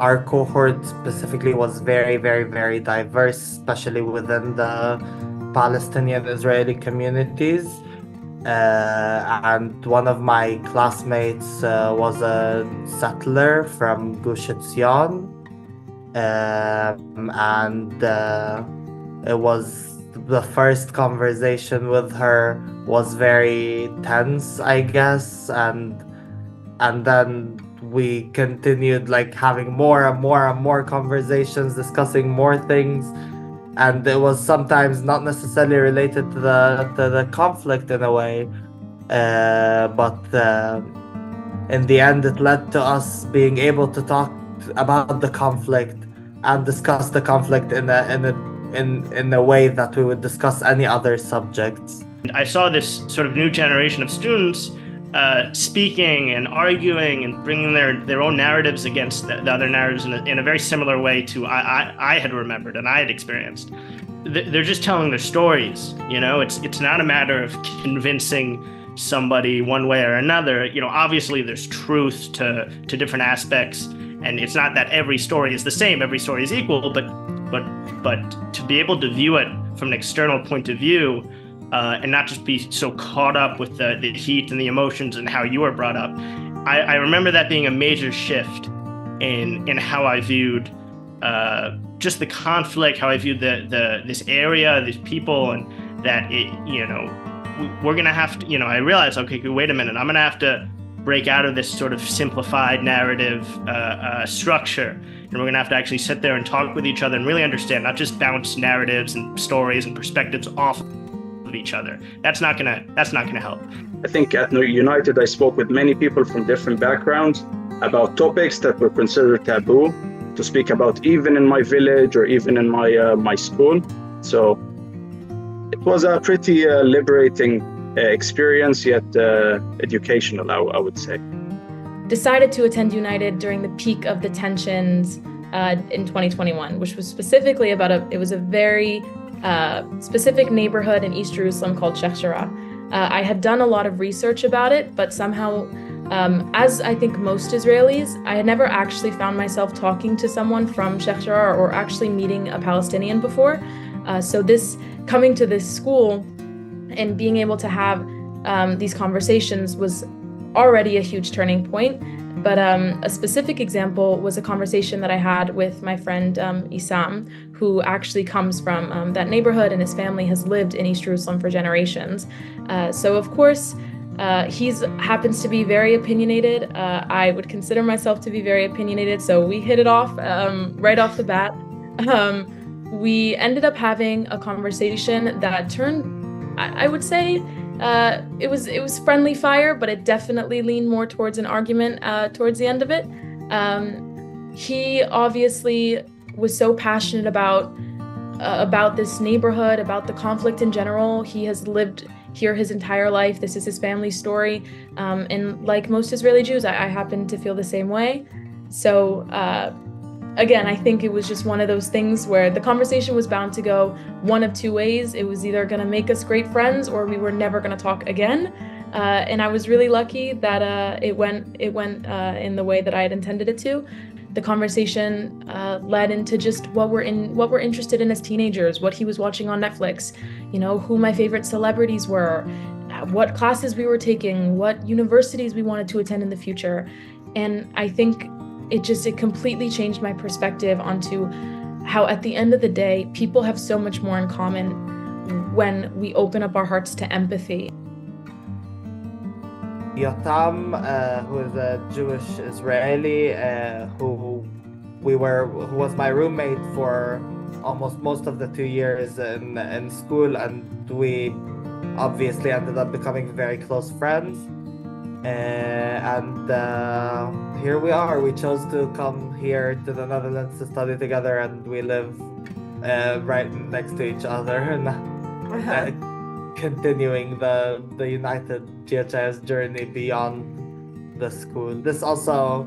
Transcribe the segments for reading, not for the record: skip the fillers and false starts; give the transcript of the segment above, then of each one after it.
our cohort specifically was very, very, very diverse, especially within the Palestinian Israeli communities. And one of my classmates was a settler from Gush Etzion, and it was the first conversation with her was very tense, I guess, and then we continued like having more and more and more conversations, discussing more things, and it was sometimes not necessarily related to the conflict in a way, but in the end it led to us being able to talk about the conflict and discuss the conflict in a way that we would discuss any other subjects. I saw this sort of new generation of students speaking and arguing and bringing their own narratives against the other narratives in a very similar way to I had remembered and I had experienced. They're just telling their stories, you know. It's not a matter of convincing somebody one way or another. You know, obviously there's truth to different aspects, and it's not that every story is the same, every story is equal, but to be able to view it from an external point of view, and not just be so caught up with the heat and the emotions and how you were brought up. I remember that being a major shift in how I viewed just the conflict, how I viewed this area, these people, and that we're gonna have to, I realized, okay, wait a minute, I'm gonna have to break out of this sort of simplified narrative structure, and we're gonna have to actually sit there and talk with each other and really understand, not just bounce narratives and stories and perspectives off of each other. That's not gonna help. I think at United I spoke with many people from different backgrounds about topics that were considered taboo to speak about, even in my village or even in my school. So it was a pretty liberating experience, yet educational, I would say. Decided to attend United during the peak of the tensions in 2021, which was specifically about it was a very specific neighborhood in East Jerusalem called Sheikh Jarrah. I had done a lot of research about it, but somehow, as I think most Israelis, I had never actually found myself talking to someone from Sheikh Jarrah or actually meeting a Palestinian before. So coming to this school and being able to have these conversations was already a huge turning point. But a specific example was a conversation that I had with my friend Issam, who actually comes from that neighborhood, and his family has lived in East Jerusalem for generations. So of course, he happens to be very opinionated. I would consider myself to be very opinionated, so we hit it off right off the bat. We ended up having a conversation that turned, I would say, it was friendly fire, but it definitely leaned more towards an argument towards the end of it. He obviously was so passionate about this neighborhood, about the conflict in general. He has lived here his entire life. This is his family story. And like most Israeli Jews, I happen to feel the same way. So again, I think it was just one of those things where the conversation was bound to go one of two ways. It was either going to make us great friends or we were never going to talk again. And I was really lucky that it went in the way that I had intended it to. The conversation led into just what we're interested in as teenagers, what he was watching on Netflix, who my favorite celebrities were, what classes we were taking, what universities we wanted to attend in the future. And I think it completely changed my perspective onto how at the end of the day, people have so much more in common when we open up our hearts to empathy. Yotam, who is a Jewish Israeli, who was my roommate for almost most of the 2 years in school, and we obviously ended up becoming very close friends. And here we are. We chose to come here to the Netherlands to study together, and we live right next to each other. Continuing the United GHIS journey beyond the school. This also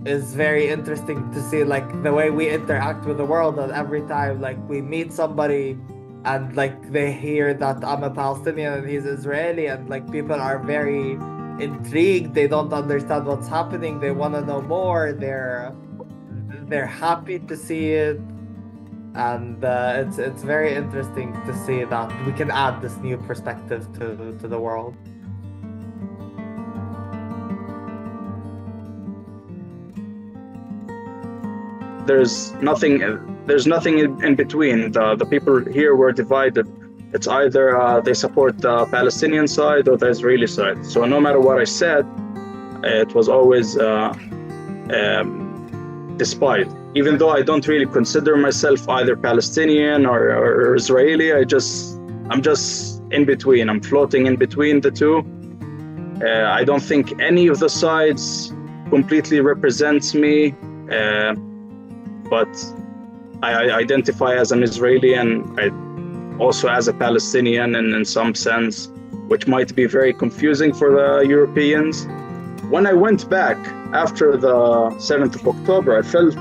is very interesting to see, like, the way we interact with the world, and every time like we meet somebody and like they hear that I'm a Palestinian and he's Israeli, and like people are very intrigued. They don't understand what's happening. They want to know more. they're happy to see it, and it's very interesting to see that we can add this new perspective to the world. There's nothing in between. The people here were divided. It's either they support the Palestinian side or the Israeli side. So no matter what I said, it was always despised. Even though I don't really consider myself either Palestinian or Israeli, I'm just in between. I'm floating in between the two. I don't think any of the sides completely represents me. But I identify as an Israeli, and I also as a Palestinian, and in some sense, which might be very confusing for the Europeans. When I went back after the 7th of October, I felt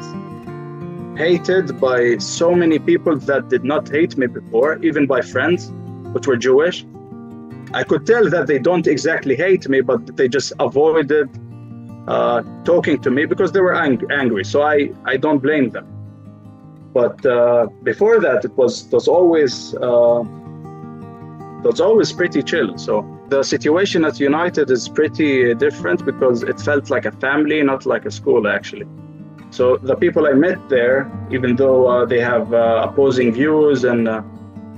hated by so many people that did not hate me before, even by friends, which were Jewish. I could tell that they don't exactly hate me, but they just avoided talking to me because they were angry. So I don't blame them. But before that, it was always pretty chill. So the situation at United is pretty different because it felt like a family, not like a school, actually. So the people I met there, even though they have opposing views and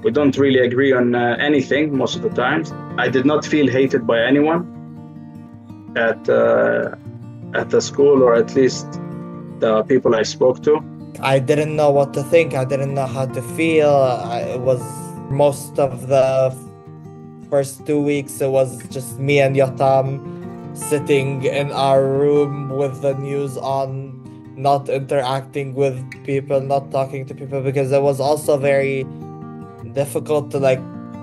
we don't really agree on anything most of the times, I did not feel hated by anyone at the school, or at least the people I spoke to. I didn't know what to think. I didn't know how to feel. It was most of the first 2 weeks, it was just me and Yotam sitting in our room with the news on, not interacting with people, not talking to people, because it was also very difficult to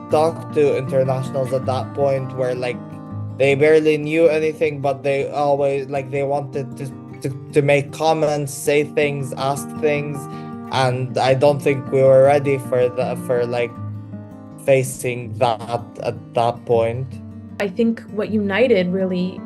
talk to internationals at that point, where they barely knew anything, but they always they wanted to make comments, say things, ask things, and I don't think we were ready for facing that at that point. I think what united really,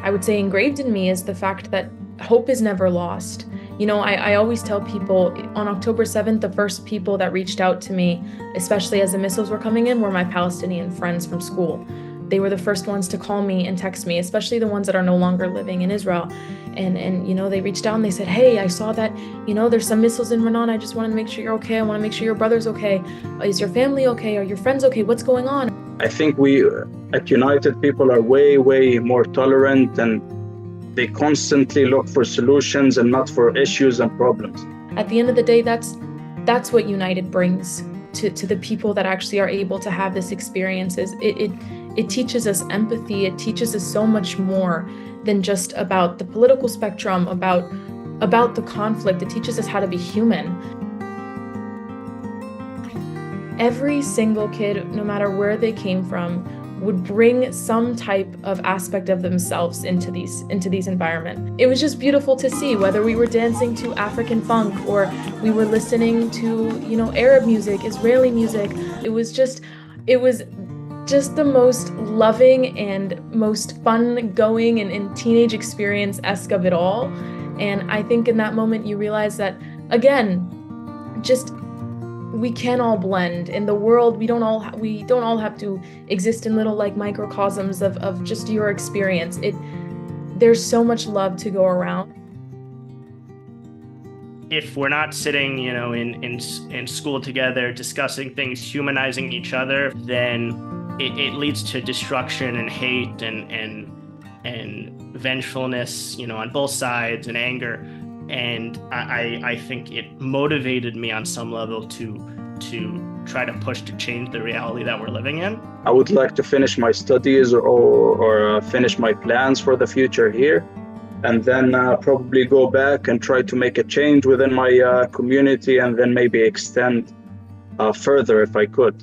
I would say engraved in me is the fact that hope is never lost. I always tell people on October 7th, the first people that reached out to me, especially as the missiles were coming in, were my Palestinian friends from school. They were the first ones to call me and text me, especially the ones that are no longer living in Israel. And they reached out and they said, hey, I saw that, there's some missiles in Renan. I just want to make sure you're okay. I want to make sure your brother's okay. Is your family okay? Are your friends okay? What's going on? I think we at United, people are way, way more tolerant, and they constantly look for solutions and not for issues and problems. At the end of the day, that's what United brings to the people that actually are able to have this experience. It teaches us empathy. It teaches us so much more than just about the political spectrum, about the conflict. It teaches us how to be human. Every single kid, no matter where they came from, would bring some type of aspect of themselves into these environments. It was just beautiful to see, whether we were dancing to African funk or we were listening to, Arab music, Israeli music. It was just the most loving and most fun going and teenage experience-esque of it all. And I think in that moment you realize that, again, just we can all blend in the world. We don't all have to exist in little microcosms of just your experience. There's so much love to go around. If we're not sitting, in school together, discussing things, humanizing each other, then it leads to destruction and hate and vengefulness, on both sides, and anger. And I think it motivated me on some level to try to push to change the reality that we're living in. I would like to finish my studies or finish my plans for the future here, and then probably go back and try to make a change within my community, and then maybe extend further if I could.